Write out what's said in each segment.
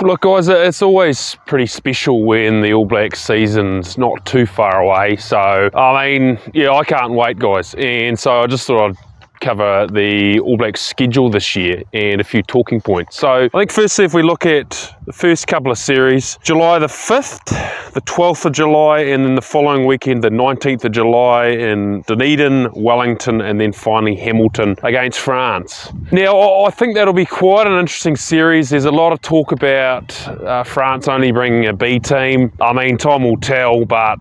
Look, guys, it's always pretty special when the All Blacks season's not too far away. So, I mean, yeah, I can't wait, guys. And so I just thought I'd cover the All Blacks schedule this year and a few talking points. So I think firstly, if we look at the first couple of series, July the 5th, the 12th of July, and then the following weekend, the 19th of July in Dunedin, Wellington, and then finally Hamilton against France. Now, I think that'll be quite an interesting series. There's a lot of talk about France only bringing a B team. I mean, time will tell, but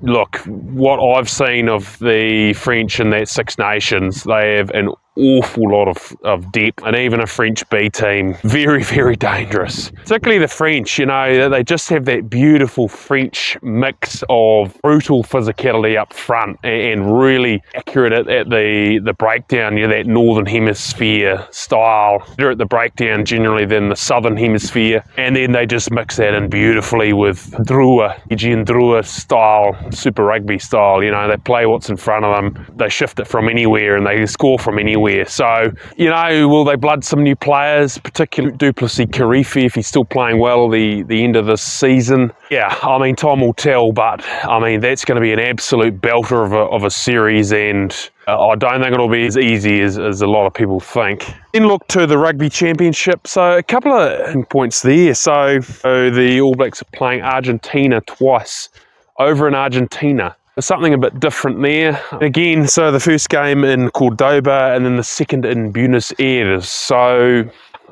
look, what I've seen of the French in that Six Nations, they have an awful lot of depth, and even a French B team, very, very dangerous. Particularly the French, you know, they just have that beautiful French mix of brutal physicality up front and really accurate at the breakdown, you know, that Northern Hemisphere style. They're at the breakdown generally than the Southern Hemisphere, and then they just mix that in beautifully with Aegean Drua style, Super Rugby style. You know, they play what's in front of them, they shift it from anywhere, and they score from anywhere. So, you know, will they blood some new players, particularly Duplessis Karifi, if he's still playing well the end of this season? Yeah, I mean, time will tell, but I mean, that's going to be an absolute belter of a series, and I don't think it'll be as easy as a lot of people think. Then look to the Rugby Championship. So a couple of points there. So the All Blacks are playing Argentina twice over in Argentina. Something a bit different there. Again, so the first game in Cordoba and then the second in Buenos Aires. So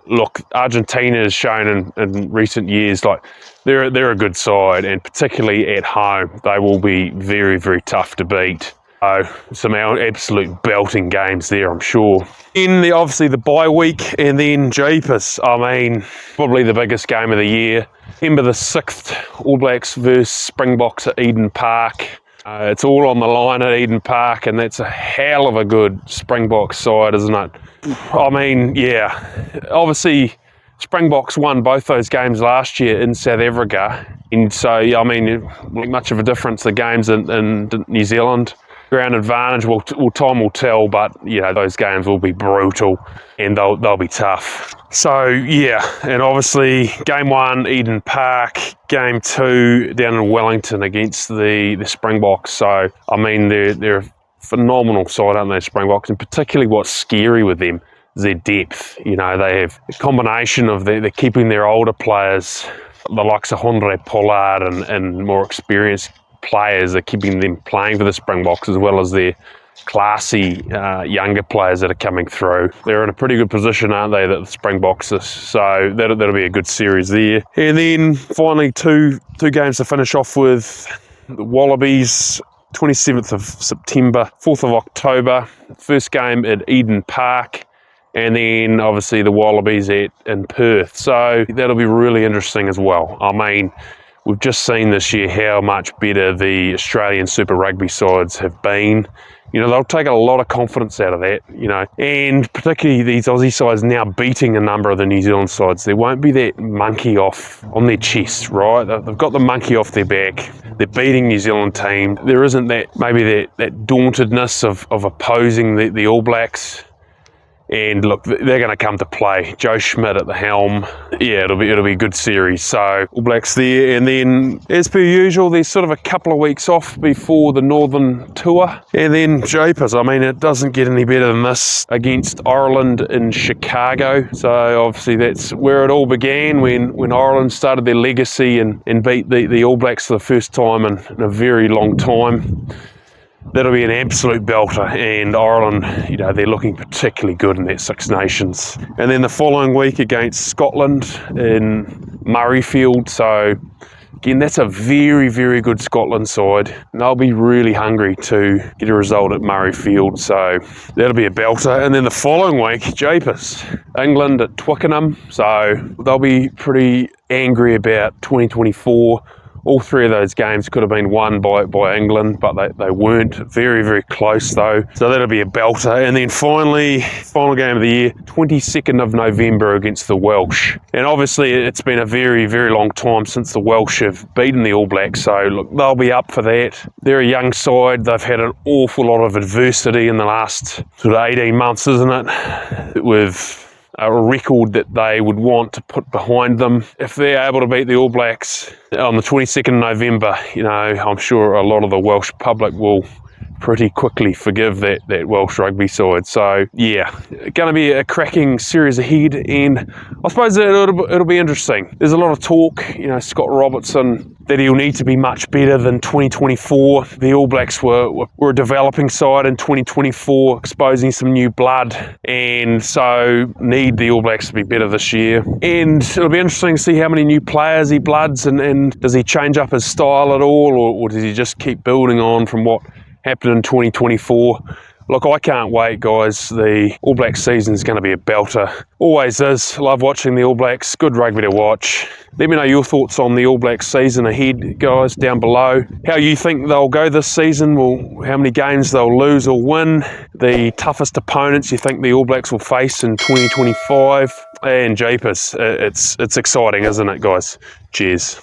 look, Argentina has shown in recent years, like they're a good side, and particularly at home, they will be very, very tough to beat. Some absolute belting games there, I'm sure. In obviously the bye week, and then Jeepers, I mean, probably the biggest game of the year. September the 6th, All Blacks versus Springboks at Eden Park. It's all on the line at Eden Park, and that's a hell of a good Springboks side, isn't it? I mean, yeah, obviously Springboks won both those games last year in South Africa, and so, I mean, not much of a difference, the games in New Zealand. Ground advantage, well, time will tell, but, you know, those games will be brutal and they'll be tough. So, yeah, and obviously game 1, Eden Park, game 2 down in Wellington against the Springboks. So, I mean, they're a phenomenal side, aren't they, Springboks? And particularly what's scary with them is their depth. You know, they have a combination of they're keeping their older players, the likes of Andre Pollard and more experienced players, are keeping them playing for the Springboks, as well as their classy younger players that are coming through. They're in a pretty good position, aren't they, the Springboks? So that'll be a good series there. And then finally two games to finish off with. The Wallabies, 27th of September, 4th of October. First game at Eden Park. And then obviously the Wallabies in Perth. So that'll be really interesting as well. I mean, we've just seen this year how much better the Australian Super Rugby sides have been. You know, they'll take a lot of confidence out of that, you know, and particularly these Aussie sides now beating a number of the New Zealand sides. There won't be that monkey off on their chest, right? They've got the monkey off their back. They're beating New Zealand team. There isn't that dauntedness of opposing the All Blacks. And look, they're going to come to play. Joe Schmidt at the helm. Yeah, it'll be a good series. So All Blacks there, and then as per usual, there's sort of a couple of weeks off before the Northern Tour, and then Japers. I mean, it doesn't get any better than this against Ireland in Chicago. So obviously that's where it all began when Ireland started their legacy and beat the All Blacks for the first time in a very long time. That'll be an absolute belter, and Ireland, you know, they're looking particularly good in that Six Nations. And then the following week against Scotland in Murrayfield. So again, that's a very, very good Scotland side. And they'll be really hungry to get a result at Murrayfield. So that'll be a belter. And then the following week, Japers, England at Twickenham. So they'll be pretty angry about 2024. All three of those games could have been won by England, but they weren't. Very, very close though. So that'll be a belter. And then finally, final game of the year, 22nd of November against the Welsh. And obviously it's been a very, very long time since the Welsh have beaten the All Blacks. So look, they'll be up for that. They're a young side. They've had an awful lot of adversity in the last sort of 18 months, isn't it? With a record that they would want to put behind them. If they're able to beat the All Blacks on the 22nd of November, you know, I'm sure a lot of the Welsh public will pretty quickly forgive that Welsh rugby side. So yeah, going to be a cracking series ahead, and I suppose it'll be interesting. There's a lot of talk, you know, Scott Robertson, that he'll need to be much better than 2024. The All Blacks were a developing side in 2024, exposing some new blood, and so need the All Blacks to be better this year. And it'll be interesting to see how many new players he bloods, and does he change up his style at all, or does he just keep building on from what happened in 2024. Look, I can't wait, guys. The All Blacks season is going to be a belter. Always is. Love watching the All Blacks. Good rugby to watch. Let me know your thoughts on the All Blacks season ahead, guys, down below. How you think they'll go this season, how many games they'll lose or win, the toughest opponents you think the All Blacks will face in 2025, and jeepers, it's exciting, isn't it, guys? Cheers.